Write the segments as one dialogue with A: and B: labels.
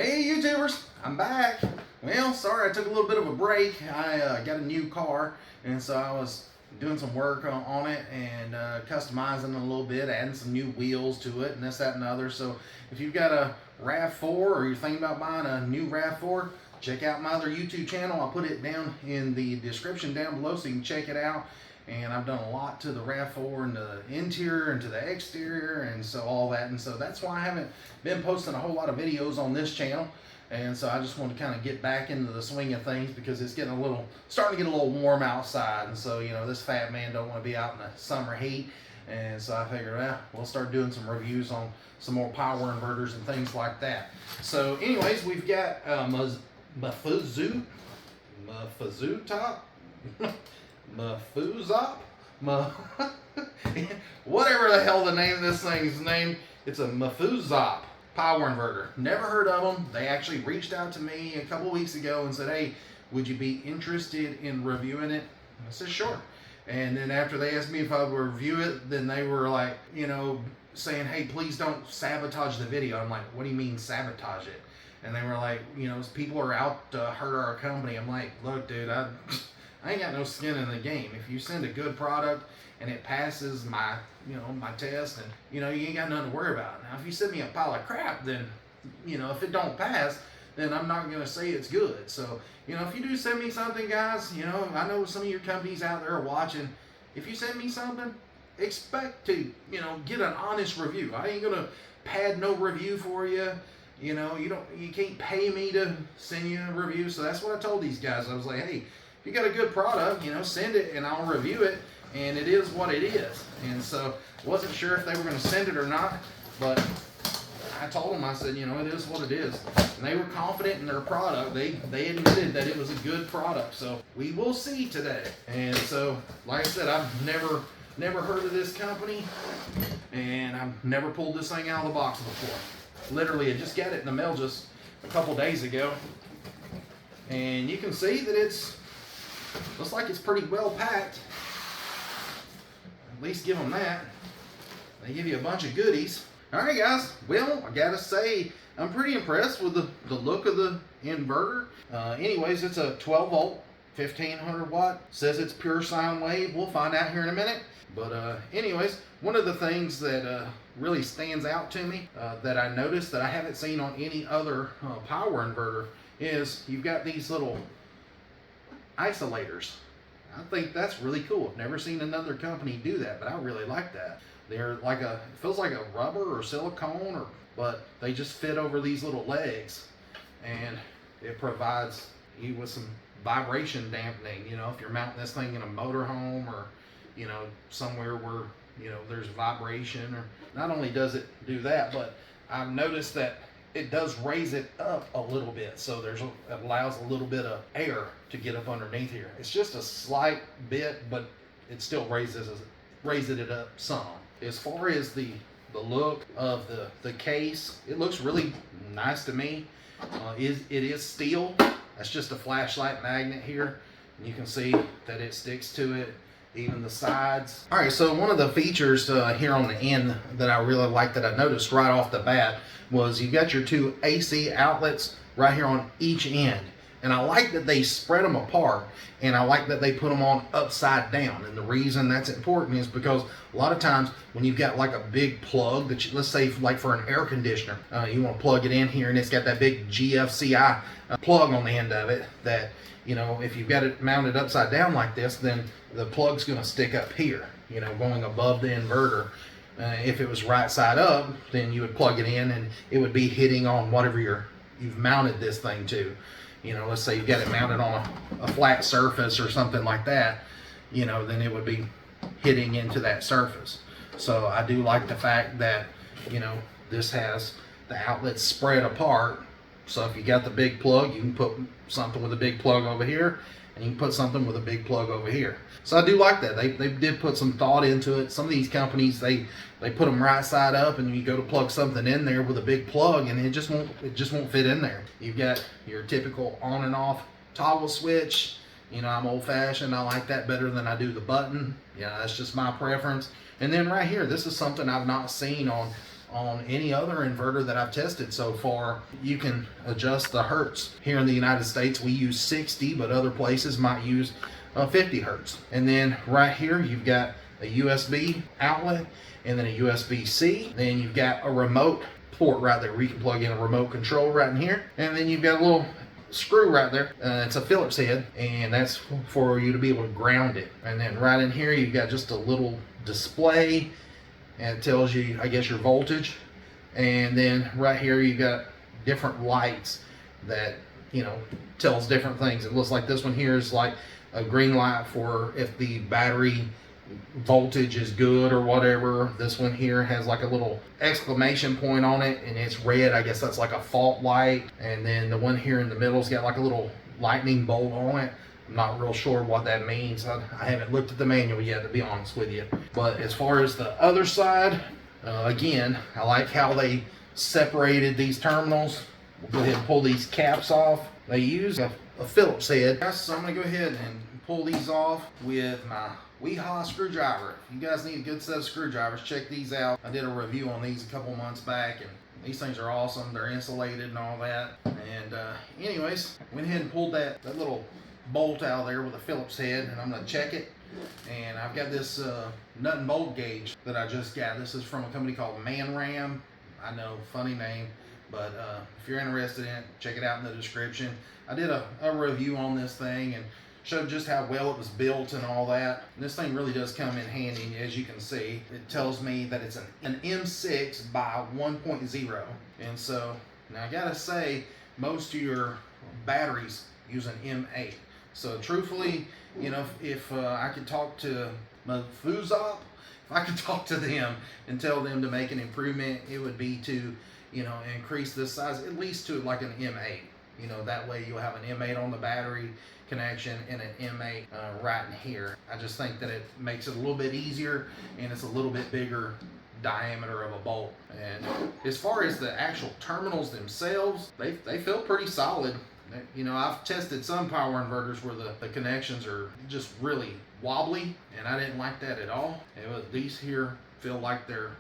A: Hey YouTubers, I'm back. Well, sorry I took a little bit of a break. I got a new car, and so I was doing some work on it and customizing it a little bit, adding some new wheels to it and this, that, and the other. So if you've got a RAV4 or you're thinking about buying a new RAV4, check out my other YouTube channel. I'll put it down in the description down below so you can check it out. And I've done a lot to the RAV4 and the interior and to the exterior and so all that. And so that's why I haven't been posting a whole lot of videos on this channel. And so I just want to kind of get back into the swing of things because it's getting starting to get a little warm outside. And so, you know, this fat man don't want to be out in the summer heat. And so I figured, we'll start doing some reviews on some more power inverters and things like that. So anyways, we've got MFUZOP. MFUZOP? Whatever the hell the name of this thing's named, it's a MFUZOP power inverter. Never heard of them. They actually reached out to me a couple weeks ago and said, hey, would you be interested in reviewing it? I said, sure. And then after they asked me if I would review it, then they were like, you know, saying, hey, please don't sabotage the video. I'm like, what do you mean sabotage it? And they were like, you know, people are out to hurt our company. I'm like, look, dude, I ain't got no skin in the game. If you send a good product and it passes my, my test, and you ain't got nothing to worry about. Now, if you send me a pile of crap, then, if it don't pass, then I'm not gonna say it's good. So, if you do send me something, guys, I know some of your companies out there are watching. If you send me something, expect to, get an honest review. I ain't gonna pad no review for you. You can't pay me to send you a review. So that's what I told these guys. I was like, hey, if you got a good product, send it and I'll review it, and it is what it is. And so wasn't sure if they were going to send it or not, but I told them, I said, it is what it is. And they were confident in their product. They admitted that it was a good product. So we will see today. And so, like I said, I've never heard of this company, and I've never pulled this thing out of the box before. Literally, I just got it in the mail just a couple days ago. And you can see that looks like it's pretty well packed. At least give them that. They give you a bunch of goodies. Alright guys, well, I gotta say, I'm pretty impressed with the look of the inverter. Anyways, it's a 12 volt, 1500 watt. Says it's pure sine wave. We'll find out here in a minute. But anyways, one of the things that really stands out to me that I noticed that I haven't seen on any other power inverter is you've got these little isolators. I think that's really cool. I've never seen another company do that, but I really like that. They're like it feels like a rubber or silicone, but they just fit over these little legs, and it provides you with some vibration dampening. If you're mounting this thing in a motorhome or somewhere where there's vibration, or not only does it do that, but I've noticed that it does raise it up a little bit, so it allows a little bit of air to get up underneath here. It's just a slight bit, but it still raises it up some. As far as the look of the case, it looks really nice to me. It is steel. That's just a flashlight magnet here, and you can see that it sticks to it. Even the sides. All right, so one of the features here on the end that I really like, that I noticed right off the bat, was you got your two AC outlets right here on each end. And I like that they spread them apart, and I like that they put them on upside down. And the reason that's important is because a lot of times when you've got like a big plug that let's say like for an air conditioner, you want to plug it in here, and it's got that big GFCI plug on the end of it that, if you've got it mounted upside down like this, then the plug's going to stick up here, going above the inverter. If it was right side up, then you would plug it in and it would be hitting on whatever you've mounted this thing to. Let's say you've got it mounted on a flat surface or something like that, then it would be hitting into that surface. So I do like the fact that, this has the outlets spread apart. So if you got the big plug, you can put something with a big plug over here, and you can put something with a big plug over here. So I do like that. They did put some thought into it. Some of these companies, they put them right side up, and you go to plug something in there with a big plug, and it just won't fit in there. You've got your typical on and off toggle switch. I'm old fashioned. I like that better than I do the button. That's just my preference. And then right here, this is something I've not seen on on any other inverter that I've tested so far. You can adjust the hertz. Here in the United States we use 60, but other places might use 50 hertz. And then right here you've got a USB outlet and then a USB-C. Then you've got a remote port right there where you can plug in a remote control right in here. And then you've got a little screw right there. It's a Phillips head, and that's for you to be able to ground it. And then right in here you've got just a little display, and it tells you, I guess, your voltage. And then right here you got different lights that, you know, tells different things. It looks like this one here is like a green light for if the battery voltage is good or whatever. This one here has like a little exclamation point on it, and it's red. I guess that's like a fault light. And then the one here in the middle's got like a little lightning bolt on it. I'm not real sure what that means. I haven't looked at the manual yet, to be honest with you. But as far as the other side, again, I like how they separated these terminals. We'll go ahead and pull these caps off. They use a Phillips head. So I'm gonna go ahead and pull these off with my WeHa screwdriver. If you guys need a good set of screwdrivers, check these out. I did a review on these a couple months back, and these things are awesome. They're insulated and all that. And anyways, went ahead and pulled that little bolt out of there with a Phillips head, and I'm gonna check it. And I've got this nut and bolt gauge that I just got. This is from a company called ManRam. I know, funny name, but if you're interested in it, check it out in the description. I did a review on this thing and showed just how well it was built and all that. And this thing really does come in handy, as you can see. It tells me that it's an M6 by 1.0. And so, now I gotta say, most of your batteries use an M8. So truthfully, you know, if I could talk to MFUZOP, if I could talk to them and tell them to make an improvement, it would be to, you know, increase this size at least to like an M8. You know, that way you'll have an M8 on the battery connection and an M8 right in here. I just think that it makes it a little bit easier, and it's a little bit bigger diameter of a bolt. And as far as the actual terminals themselves, they feel pretty solid. You know, I've tested some power inverters where the connections are just really wobbly, and I didn't like that at all. And these here feel like they're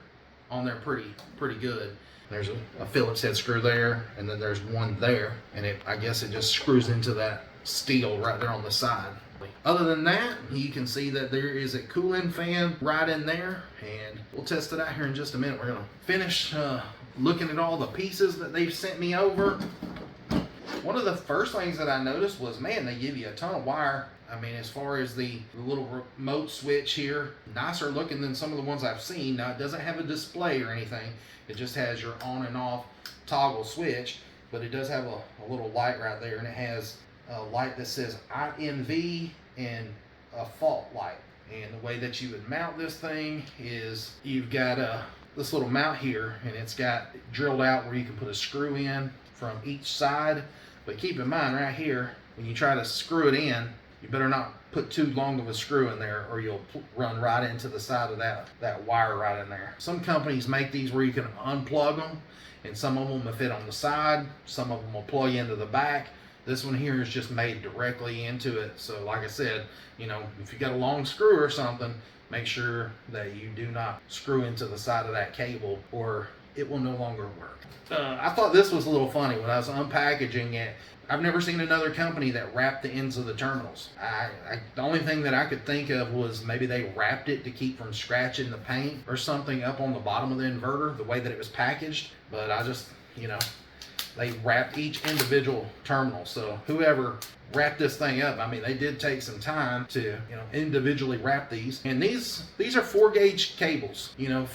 A: on there pretty good. There's a Phillips head screw there, and then there's one there, and I guess it just screws into that steel right there on the side. Other than that, you can see that there is a cooling fan right in there, and we'll test it out here in just a minute. We're gonna finish looking at all the pieces that they've sent me over. One of the first things that I noticed was, man, they give you a ton of wire. I mean, as far as the little remote switch here, nicer looking than some of the ones I've seen. Now, it doesn't have a display or anything. It just has your on and off toggle switch, but it does have a little light right there, and it has a light that says INV and a fault light. And the way that you would mount this thing is you've got this little mount here, and it's got drilled out where you can put a screw in from each side. But keep in mind right here, when you try to screw it in, you better not put too long of a screw in there, or you'll run right into the side of that wire right in there. Some companies make these where you can unplug them, and some of them will fit on the side, some of them will plug into the back. This one here is just made directly into it. So like I said, you know, if you got a long screw or something, make sure that you do not screw into the side of that cable, or it will no longer work. I thought this was a little funny when I was unpackaging it. I've never seen another company that wrapped the ends of the terminals. The only thing that I could think of was maybe they wrapped it to keep from scratching the paint or something up on the bottom of the inverter, the way that it was packaged. But I just, you know, they wrapped each individual terminal. So whoever wrapped this thing up, I mean, they did take some time to, you know, individually wrap these. And these are 4-gauge cables. You know,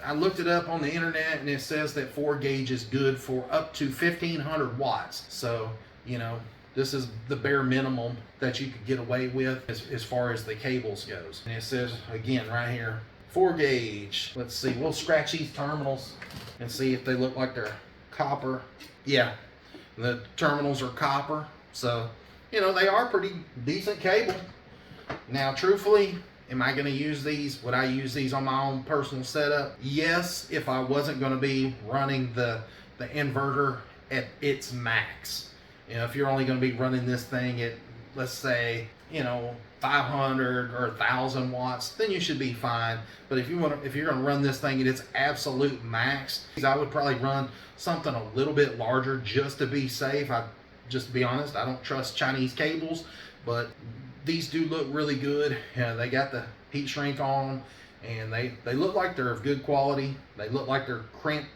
A: I looked it up on the internet, and it says that 4-gauge is good for up to 1500 watts. So, you know, this is the bare minimum that you could get away with as far as the cables goes. And it says, again, right here, 4-gauge. Let's see, we'll scratch these terminals and see if they look like they're copper. Yeah, the terminals are copper. So, you know, they are pretty decent cable. Now, truthfully, am I going to use these? Would I use these on my own personal setup? Yes, if I wasn't going to be running the inverter at its max. You know, if you're only going to be running this thing at, let's say, you know, 500 or 1,000 watts, then you should be fine. But if you're gonna run this thing at its absolute max, I would probably run something a little bit larger just to be safe. Just to be honest, I don't trust Chinese cables, but these do look really good. Yeah, they got the heat shrink on them, and they look like they're of good quality. They look like they're crimped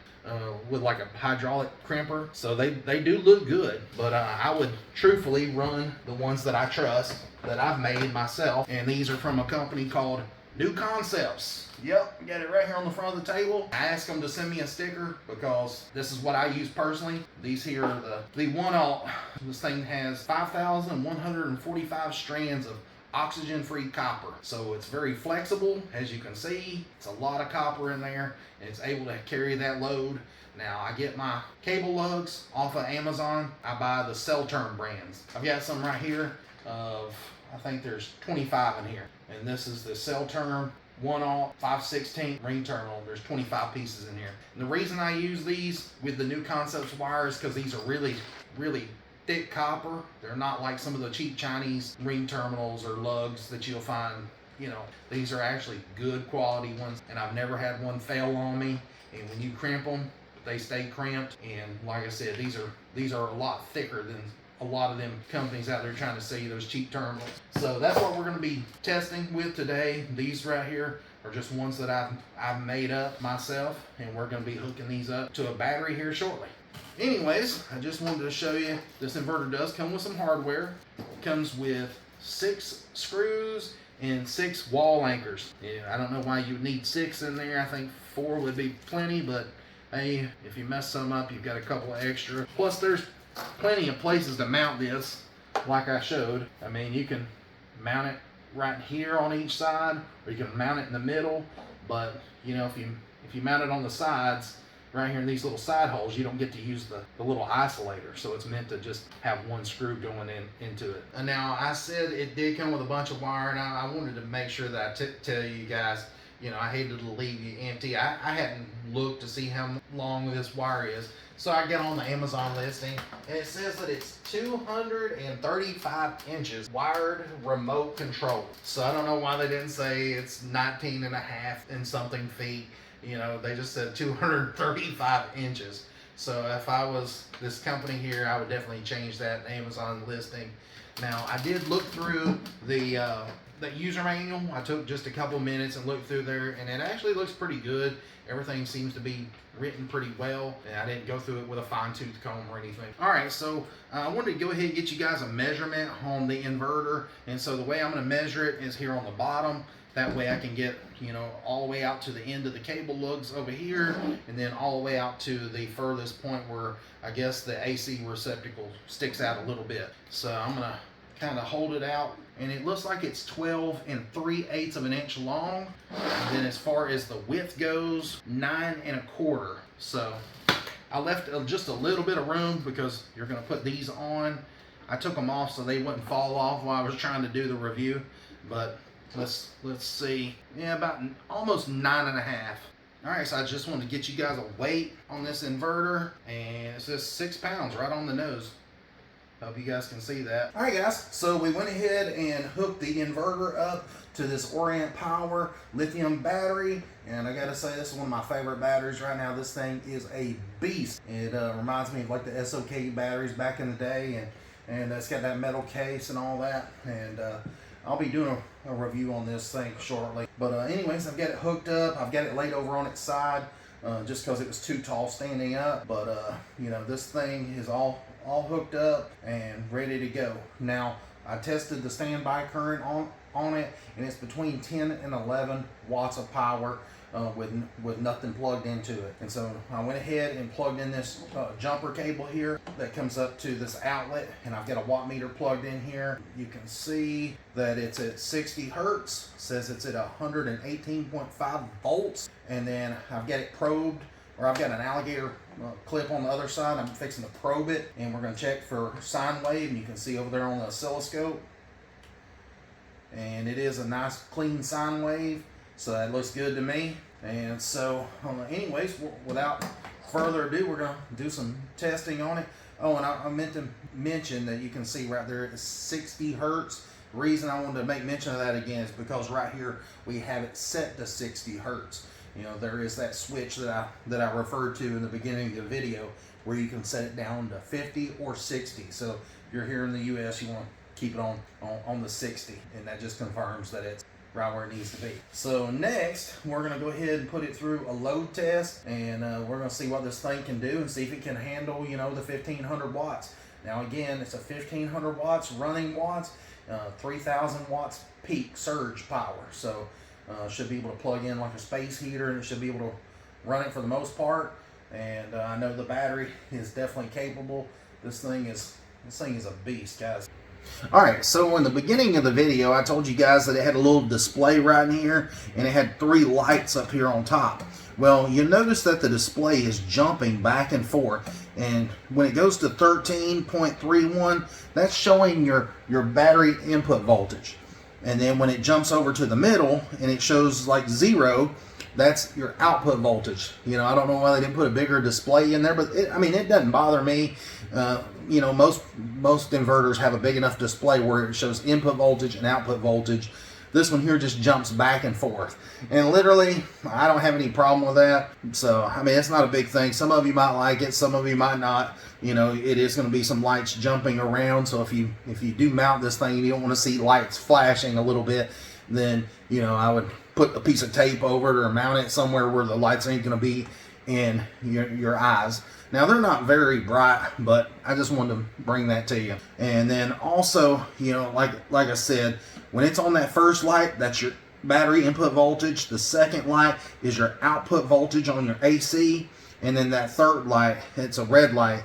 A: with like a hydraulic crimper, so they do look good. But I would truthfully run the ones that I trust, that I've made myself, and these are from a company called New Concepts. Yep, got it right here on the front of the table. I asked them to send me a sticker because this is what I use personally. These here are the 1-aught. This thing has 5,145 strands of oxygen-free copper. So it's very flexible, as you can see. It's a lot of copper in there, and it's able to carry that load. Now, I get my cable lugs off of Amazon. I buy the Cell Term brands. I've got some right here of, I think there's 25 in here. And this is the Cell Term 1-aught 5/16 ring terminal. There's 25 pieces in here. And the reason I use these with the New Concepts wires, because these are really, really thick copper. They're not like some of the cheap Chinese ring terminals or lugs that you'll find. You know, these are actually good quality ones, and I've never had one fail on me. And when you crimp them, they stay crimped. And like I said, these are a lot thicker than a lot of them companies out there trying to sell you those cheap terminals. So that's what we're going to be testing with today. These right here are just ones that I've made up myself, and we're going to be hooking these up to a battery here shortly. Anyways, I just wanted to show you, this inverter does come with some hardware. It comes with 6 screws and 6 wall anchors. Yeah, I don't know why you would need 6 in there. I think 4 would be plenty, but hey, if you mess some up, you've got a couple of extra. Plus, there's plenty of places to mount this, like I showed. I mean, you can mount it right here on each side, or you can mount it in the middle. But you know, if you mount it on the sides, right here in these little side holes, you don't get to use the little isolator. So it's meant to just have one screw going into it. And now, I said it did come with a bunch of wire, and I wanted to make sure that I tell you guys, you know, I hated to leave you empty. I hadn't looked to see how long this wire is. So I get on the Amazon listing, and it says that it's 235 inches wired remote control. So I don't know why they didn't say it's 19 and a half and something feet. You know, they just said 235 inches. So if I was this company here, I would definitely change that Amazon listing. Now, I did look through the user manual. I took just a couple minutes and looked through there, and it actually looks pretty good. Everything seems to be written pretty well, and I didn't go through it with a fine-tooth comb or anything. All right, so I wanted to go ahead and get you guys a measurement on the inverter. And so the way I'm going to measure it is here on the bottom. That way I can get, you know, all the way out to the end of the cable lugs over here, and then all the way out to the furthest point where I guess the AC receptacle sticks out a little bit. So I'm going to kind of hold it out, and it looks like it's 12 3/8 of an inch long. And then as far as the width goes, 9 1/4. So I left just a little bit of room because you're going to put these on. I took them off so they wouldn't fall off while I was trying to do the review. But let's see. Yeah, about almost 9 1/2. All right, so I just wanted to get you guys a weight on this inverter, and it says 6 pounds right on the nose. Hope you guys can see that. All right, guys, so we went ahead and hooked the inverter up to this Orient Power lithium battery, and I gotta say, this is one of my favorite batteries right now. This thing is a beast. It reminds me of like the SOK batteries back in the day, and it's got that metal case and all that, and I'll be doing a review on this thing shortly. But anyways, I've got it hooked up. I've got it laid over on its side just because it was too tall standing up. But you know, this thing is all hooked up and ready to go. Now, I tested the standby current on it, and it's between 10 and 11 watts of power with nothing plugged into it. And so I went ahead and plugged in this jumper cable here that comes up to this outlet, and I've got a watt meter plugged in here. You can see that it's at 60 hertz, says it's at 118.5 volts, and then I've got it probed, or I've got an alligator clip on the other side. I'm fixing to probe it, and we're going to check for sine wave, and you can see over there on the oscilloscope, and it is a nice clean sine wave, so that looks good to me. And so anyways, without further ado, we're going to do some testing on it. Oh, and I meant to mention that you can see right there it's 60 hertz The reason I wanted to make mention of that again is because right here we have it set to 60 hertz. You know, there is that switch that I referred to in the beginning of the video where you can set it down to 50 or 60. So if you're here in the US, you want to keep it on the 60, and that just confirms that it's right where it needs to be. So next, we're gonna go ahead and put it through a load test, and we're gonna see what this thing can do and see if it can handle, you know, the 1500 watts. Now again, it's a 1500 watts running watts, 3000 watts peak surge power. So should be able to plug in like a space heater, and it should be able to run it for the most part. And I know the battery is definitely capable. This thing is a beast, guys. Alright, so in the beginning of the video, I told you guys that it had a little display right in here, and it had 3 lights up here on top. Well, you notice that the display is jumping back and forth, and when it goes to 13.31, that's showing your battery input voltage. And then when it jumps over to the middle and it shows like 0, that's your output voltage. You know, I don't know why they didn't put a bigger display in there, but I mean, it doesn't bother me. You know, most inverters have a big enough display where it shows input voltage and output voltage. This one here just jumps back and forth. And literally, I don't have any problem with that. So, I mean, it's not a big thing. Some of you might like it, some of you might not. You know, it is going to be some lights jumping around. So if you do mount this thing and you don't want to see lights flashing a little bit, then, you know, I would put a piece of tape over it or mount it somewhere where the lights ain't going to be in your eyes. Now, they're not very bright, but I just wanted to bring that to you. And then also, you know, like I said, when it's on that first light, that's your battery input voltage. The second light is your output voltage on your AC. And then that third light, it's a red light.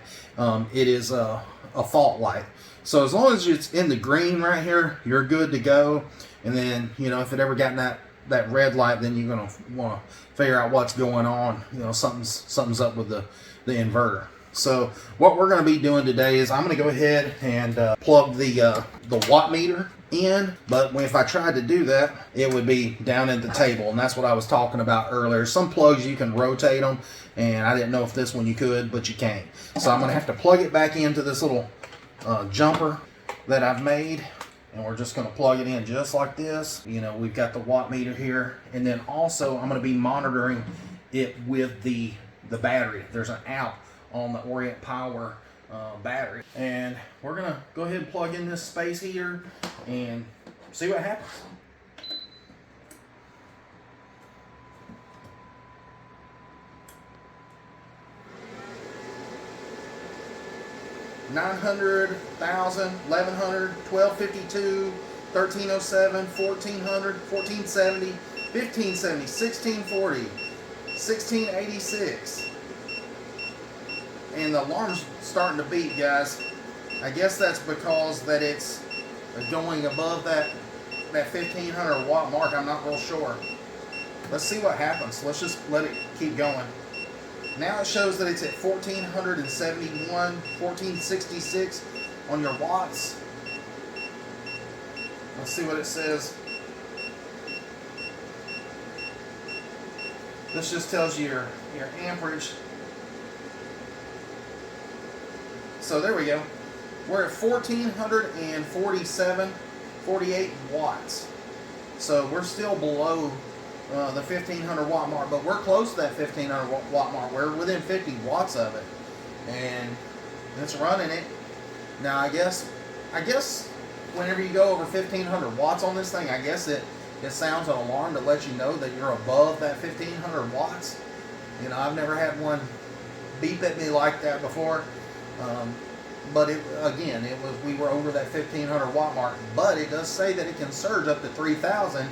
A: It is a fault light. So as long as it's in the green right here, you're good to go. And then, you know, if it ever got that red light, then you're going to want to figure out what's going on. You know, something's up with the inverter. So what we're going to be doing today is I'm going to go ahead and plug the watt meter in, but if I tried to do that, it would be down at the table, and that's what I was talking about earlier. Some plugs you can rotate them, and I didn't know if this one you could, but you can't. So I'm going to have to plug it back into this little jumper that I've made, and we're just going to plug it in just like this. You know, we've got the watt meter here, and then also I'm going to be monitoring it with the battery. There's an out on the Orient Power battery, and we're going to go ahead and plug in this space heater and see what happens. $900, $1,000, $1,100, $1,252, $1,307, $1,400, $1,470, $1,570, $1,640, $1,686. And the alarm's starting to beep, guys. I guess that's because that it's going above that 1500 watt mark. I'm not real sure. Let's see what happens. Let's just let it keep going. Now it shows that it's at 1471, 1466 on your watts. Let's see what it says. This just tells you your amperage. So there we go. We're at 1447, 48 watts. So we're still below the 1500 watt mark, but we're close to that 1500 watt mark. We're within 50 watts of it, and it's running it. Now I guess whenever you go over 1500 watts on this thing, I guess it sounds an alarm to let you know that you're above that 1500 watts. You know, I've never had one beep at me like that before. But we were over that 1500 watt mark, but it does say that it can surge up to 3000.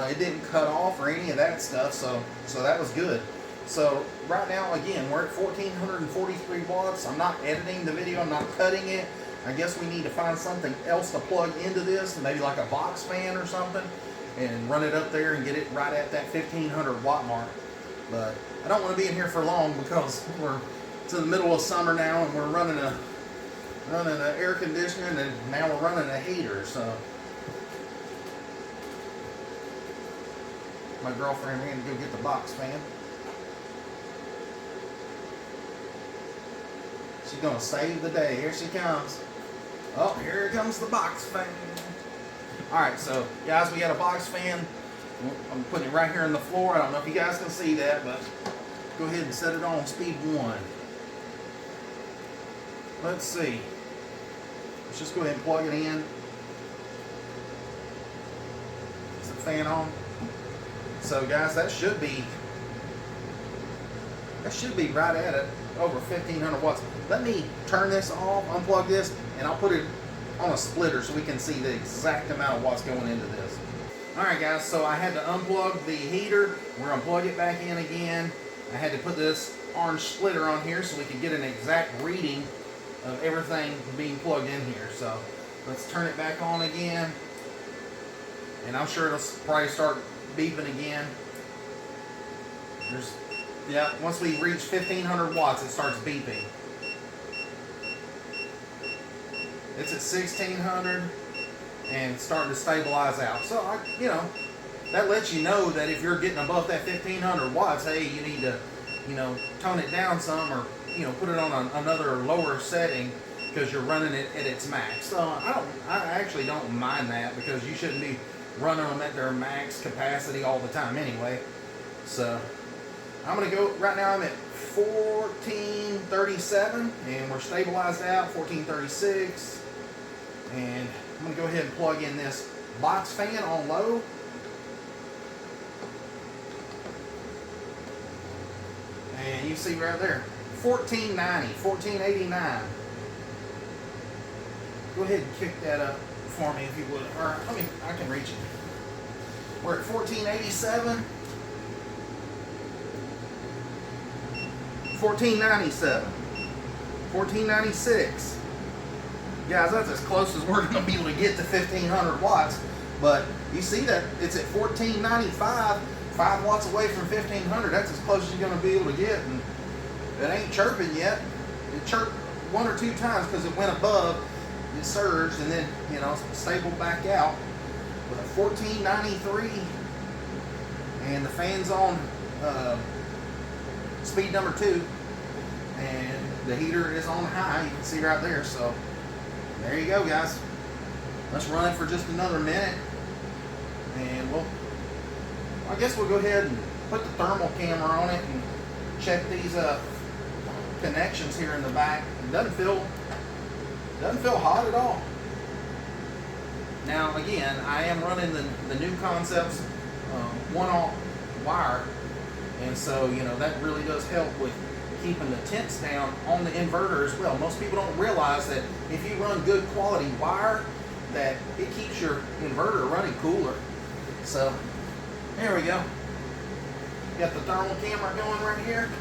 A: It didn't cut off or any of that stuff, so that was good. So right now, again, we're at 1443 watts. I'm not editing the video, I'm not cutting it. I guess we need to find something else to plug into this, maybe like a box fan or something, and run it up there and get it right at that 1500 watt mark. But I don't want to be in here for long because it's in the middle of summer now, and we're running an air conditioning, and now we're running a heater. So my girlfriend ran to go get the box fan. She's gonna save the day. Here she comes. Oh, here comes the box fan. Alright, so guys, we got a box fan. I'm putting it right here on the floor. I don't know if you guys can see that, but go ahead and set it on speed 1. Let's see. Let's just go ahead and plug it in. Is the fan on? So guys, that should be right at it, over 1500 watts. Let me turn this off, unplug this, and I'll put it on a splitter so we can see the exact amount of watts going into this. Alright guys, so I had to unplug the heater. We're going to plug it back in again. I had to put this orange splitter on here so we could get an exact reading of everything being plugged in here. So let's turn it back on again. And I'm sure it'll probably start beeping again. Yeah, once we reach 1500 watts, it starts beeping. It's at 1600 and starting to stabilize out. So, that lets you know that if you're getting above that 1500 watts, hey, you need to, tone it down some, or, put it on another lower setting because you're running it at its max. So I actually don't mind that, because you shouldn't be running them at their max capacity all the time anyway. So I'm going to go, right now I'm at 1437 and we're stabilized out, 1436. And I'm going to go ahead and plug in this box fan on low. And you see right there, 1490, 1489. Go ahead and kick that up for me if you would. Or I can reach it. We're at 1487. 1497. 1496. Guys, that's as close as we're going to be able to get to 1500 watts. But you see that it's at 1495, 5 watts away from 1500. That's as close as you're going to be able to get. And it ain't chirping yet. It chirped 1 or 2 times because it went above, it surged, and then, stabled back out. With a 1493, and the fan's on speed number 2, and the heater is on high. You can see right there. So there you go, guys. Let's run it for just another minute, and I guess we'll go ahead and put the thermal camera on it and check these connections here in the back. It doesn't feel hot at all. Now again, I am running the new Concepts 1-aught wire, and so that really does help with keeping the temps down on the inverter as well. Most people don't realize that if you run good quality wire, that it keeps your inverter running cooler. So there we go. Got the thermal camera going right here,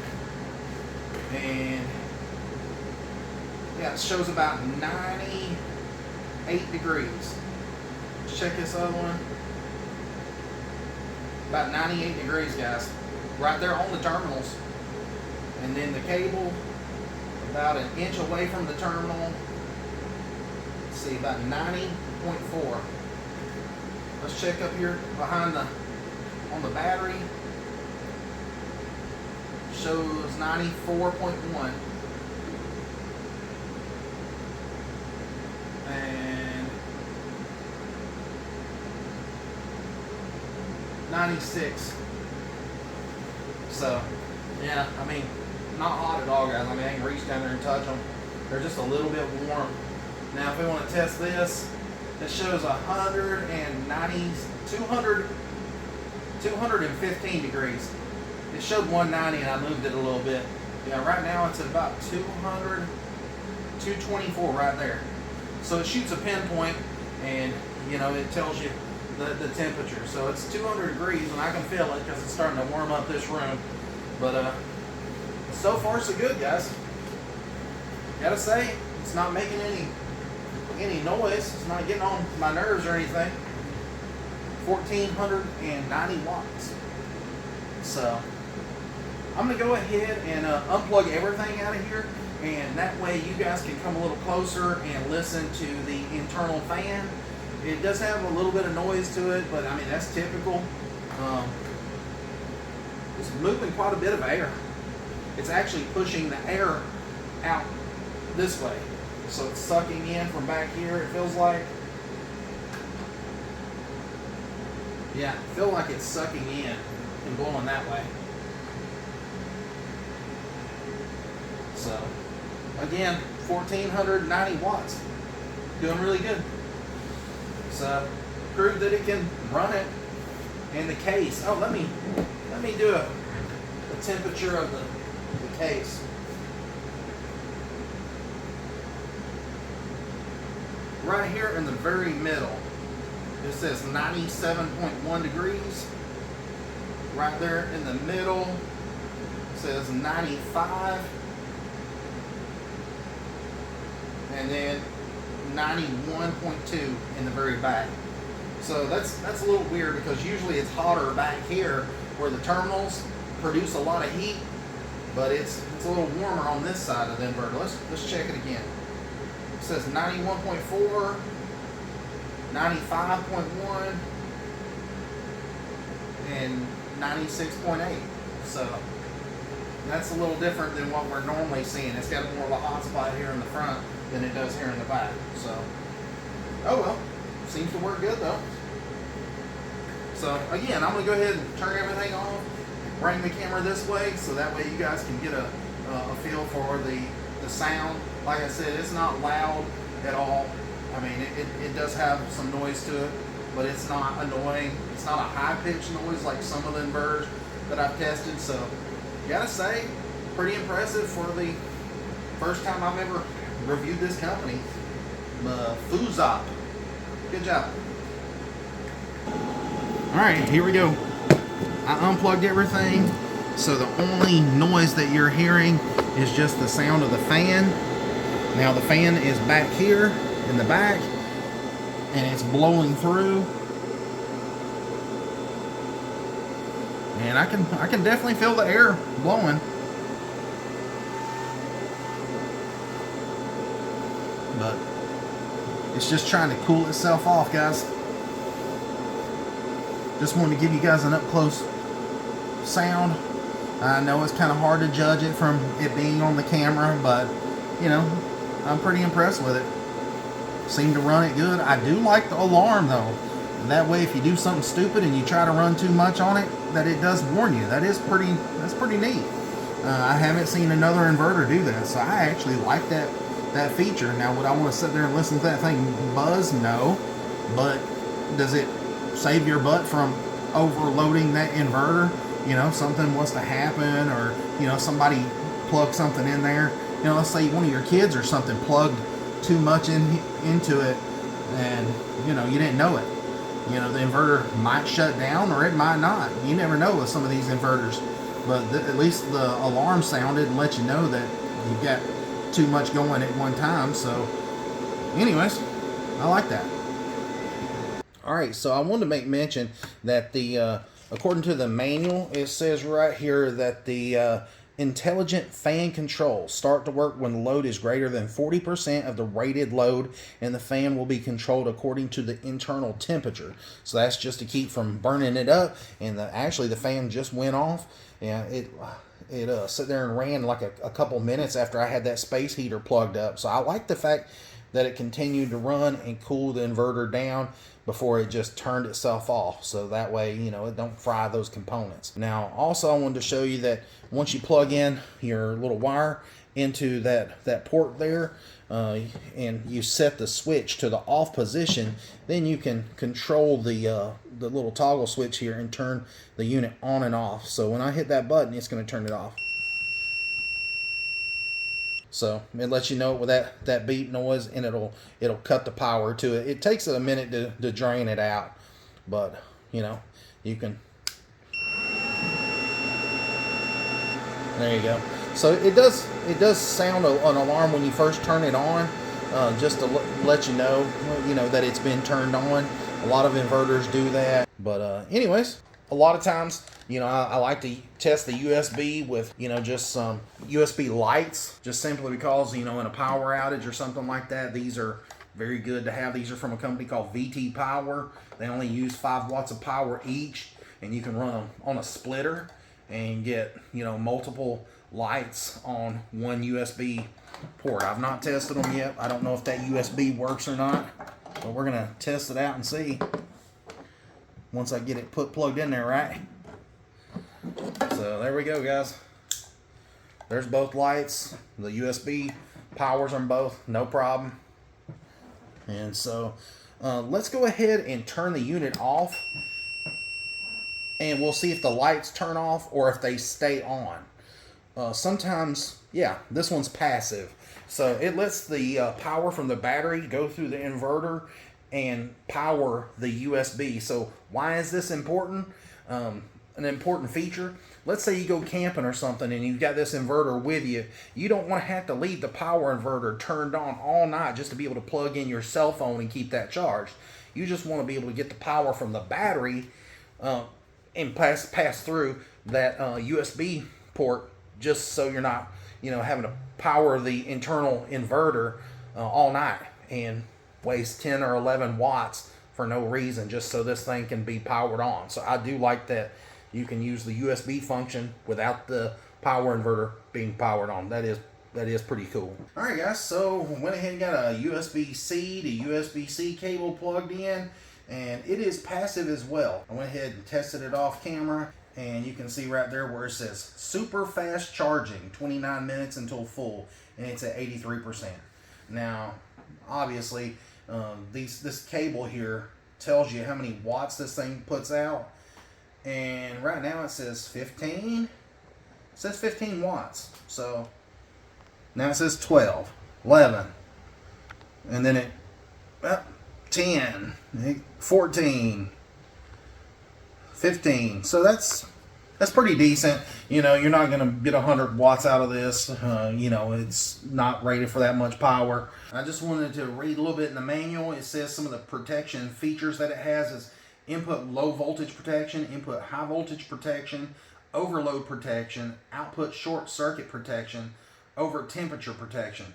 A: and yeah, it shows about 98 degrees. Let's check this other one. About 98 degrees, guys. Right there on the terminals. And then the cable, about 1 inch away from the terminal. Let's see, about 90.4. Let's check up here behind on the battery. Shows 94.1. And 96. So, yeah, not hot at all, guys. I can reach down there and touch them. They're just a little bit warm. Now, if we want to test this, it shows 215 degrees. It showed 190 and I moved it a little bit. Yeah, right now it's at about 224 right there. So it shoots a pinpoint, and it tells you the temperature. So it's 200 degrees, and I can feel it because it's starting to warm up this room. But so far so good, guys. Gotta say, it's not making any noise. It's not getting on my nerves or anything. 1490 watts. So I'm gonna go ahead and unplug everything out of here, and that way you guys can come a little closer and listen to the internal fan. It does have a little bit of noise to it, but that's typical. It's moving quite a bit of air. It's actually pushing the air out this way. So it's sucking in from back here, it feels like. Yeah, I feel like it's sucking in and blowing that way. So, again, 1490 watts. Doing really good. So, proved that it can run it in the case. Oh, let me do a temperature of the case. Right here in the very middle, it says 97.1 degrees. Right there in the middle, it says 95. And then 91.2 in the very back. So that's a little weird because usually it's hotter back here where the terminals produce a lot of heat, but it's a little warmer on this side of the inverter. Let's check it again. It says 91.4, 95.1, and 96.8. So that's a little different than what we're normally seeing. It's got more of a hot spot here in the front than it does here in the back. So, oh well, seems to work good though. So again, I'm gonna go ahead and turn everything off, bring the camera this way, so that way you guys can get a feel for the sound. Like I said, it's not loud at all. I mean, it does have some noise to it, but it's not annoying. It's not a high-pitched noise like some of the inverters that I've tested. So, gotta say, pretty impressive for the first time I've ever reviewed this company. MFUZOP. Good job. Alright, here we go. I unplugged everything, so the only noise that you're hearing is just the sound of the fan. Now the fan is back here in the back, and it's blowing through. And I can definitely feel the air blowing. But it's just trying to cool itself off, guys. Just wanted to give you guys an up close sound. I know it's kind of hard to judge it from it being on the camera, but you know, I'm pretty impressed with it. Seemed to run it good. I do like the alarm though. That way, if you do something stupid and you try to run too much on it, that it does warn you. That's pretty neat. I haven't seen another inverter do that, so I actually like that feature. Now, would I want to sit there and listen to that thing buzz? No. But does it save your butt from overloading that inverter? You know, something was to happen, or you know, somebody plugged something in there. You know, let's say one of your kids or something plugged too much into it, and you know, you didn't know it. You know, the inverter might shut down or it might not. You never know with some of these inverters. But at least the alarm sounded and let you know that you've got too much going at one time. So anyways, I like that. Alright, so I wanted to make mention that the according to the manual, it says right here that the intelligent fan controls start to work when load is greater than 40% of the rated load, and the fan will be controlled according to the internal temperature. So that's just to keep from burning it up. And actually the fan just went off, and it sat there and ran like a couple minutes after I had that space heater plugged up. So I like the fact that it continued to run and cool the inverter down before it just turned itself off, so that way, you know, it don't fry those components. Now also I wanted to show you that once you plug in your little wire into that port there, and you set the switch to the off position, then you can control the little toggle switch here and turn the unit on and off. So when I hit that button, it's going to turn it off. So it lets you know with that beep noise, and it'll cut the power to it. It takes it a minute to drain it out, but you know, you can. There you go. So it does sound an alarm when you first turn it on, just to let you know that it's been turned on. A lot of inverters do that, but anyways, a lot of times, you know, I like to test the USB with, you know, just some USB lights, just simply because, you know, in a power outage or something like that, these are very good to have. These are from a company called VT Power. They only use 5 watts of power each, and you can run them on a splitter and get, you know, multiple lights on one USB port. I've not tested them yet. I don't know if that USB works or not, but we're gonna test it out and see. once I get it plugged in there, right? So there we go, guys. There's both lights. The USB powers them both, no problem. And so let's go ahead and turn the unit off, and we'll see if the lights turn off or if they stay on. Sometimes, yeah, this one's passive. So it lets the power from the battery go through the inverter and power the USB. So why is this important? An important feature. Let's say you go camping or something and you've got this inverter with you. You don't want to have to leave the power inverter turned on all night just to be able to plug in your cell phone and keep that charged. You just want to be able to get the power from the battery and pass through that USB port, just so you're not, having to power the internal inverter all night and waste 10 or 11 watts for no reason, just so this thing can be powered on. So I do like that you can use the USB function without the power inverter being powered on. That is pretty cool. All right, guys, so went ahead and got a USB-C to USB-C cable plugged in, and it is passive as well. I went ahead and tested it off camera, and you can see right there where it says super fast charging, 29 minutes until full, and it's at 83%. Now, obviously, this cable here tells you how many watts this thing puts out, and right now it says 15. It says 15 watts. So now it says 12, 11, and then 10, 14, 15. So that's pretty decent. You're not going to get 100 watts out of this. It's not rated for that much power. I just wanted to read a little bit in the manual. It says some of the protection features that it has is input low voltage protection, input high voltage protection, overload protection, output short circuit protection, over temperature protection.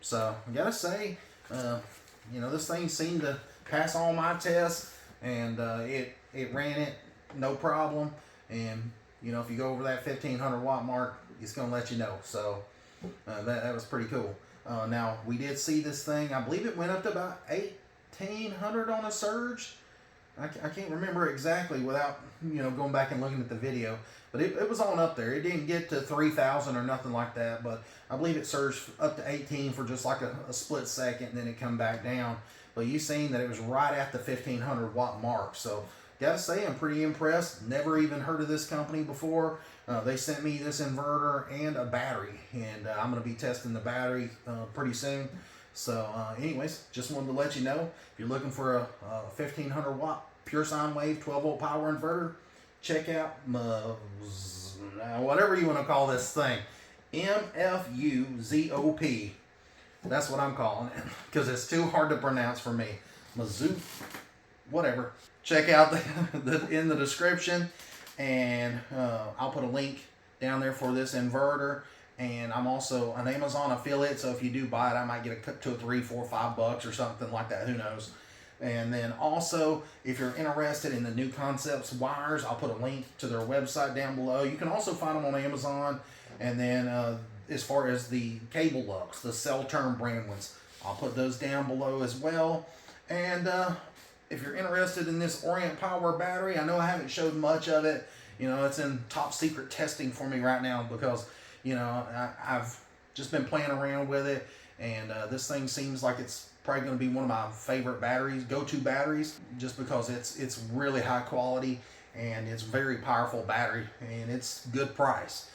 A: So I gotta say, this thing seemed to pass all my tests, and it ran it no problem. And if you go over that 1500 watt mark, it's gonna let you know. So that was pretty cool. Now we did see this thing. I believe it went up to about 1800 on a surge. I can't remember exactly without going back and looking at the video, but it was on up there. It didn't get to 3,000 or nothing like that, but I believe it surged up to 18 for just like a split second, and then it come back down. But you seen that it was right at the 1500 watt mark. So gotta say, I'm pretty impressed. Never even heard of this company before. They sent me this inverter and a battery, and I'm gonna be testing the battery pretty soon. So anyways, just wanted to let you know, if you're looking for a 1500 watt pure sine wave 12 volt power inverter, check out whatever you want to call this thing, MFUZOP. That's what I'm calling it, because it's too hard to pronounce for me. MFUZOP, whatever. Check out in the description, and I'll put a link down there for this inverter. And I'm also an Amazon affiliate, so if you do buy it, I might get a cut to $3, $4, $5 or something like that. Who knows? And then also, if you're interested in the New Concepts wires, I'll put a link to their website down below. You can also find them on Amazon. And then as far as the cable lux, the Cell Term brand ones, I'll put those down below as well. And if you're interested in this Orient Power battery, I know I haven't showed much of it. It's in top secret testing for me right now, because I've just been playing around with it, and this thing seems like it's probably going to be one of my favorite batteries, go-to batteries, just because it's really high quality, and it's very powerful battery, and it's good price.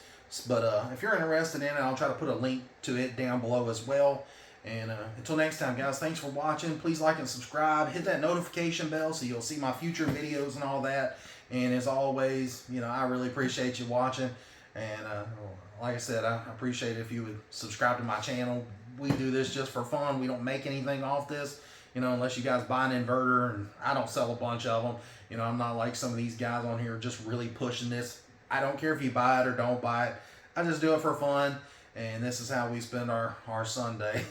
A: But if you're interested in it, I'll try to put a link to it down below as well. And until next time, guys, thanks for watching. Please like and subscribe. Hit that notification bell so you'll see my future videos and all that. And as always, I really appreciate you watching. And like I said, I appreciate it if you would subscribe to my channel. We do this just for fun. We don't make anything off this, unless you guys buy an inverter, and I don't sell a bunch of them. I'm not like some of these guys on here just really pushing this. I don't care if you buy it or don't buy it. I just do it for fun, and this is how we spend our Sunday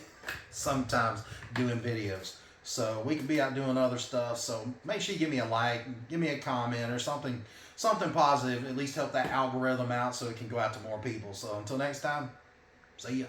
A: sometimes doing videos. So we could be out doing other stuff. So make sure you give me a like, give me a comment or something positive, at least help that algorithm out so it can go out to more people. So until next time, see ya.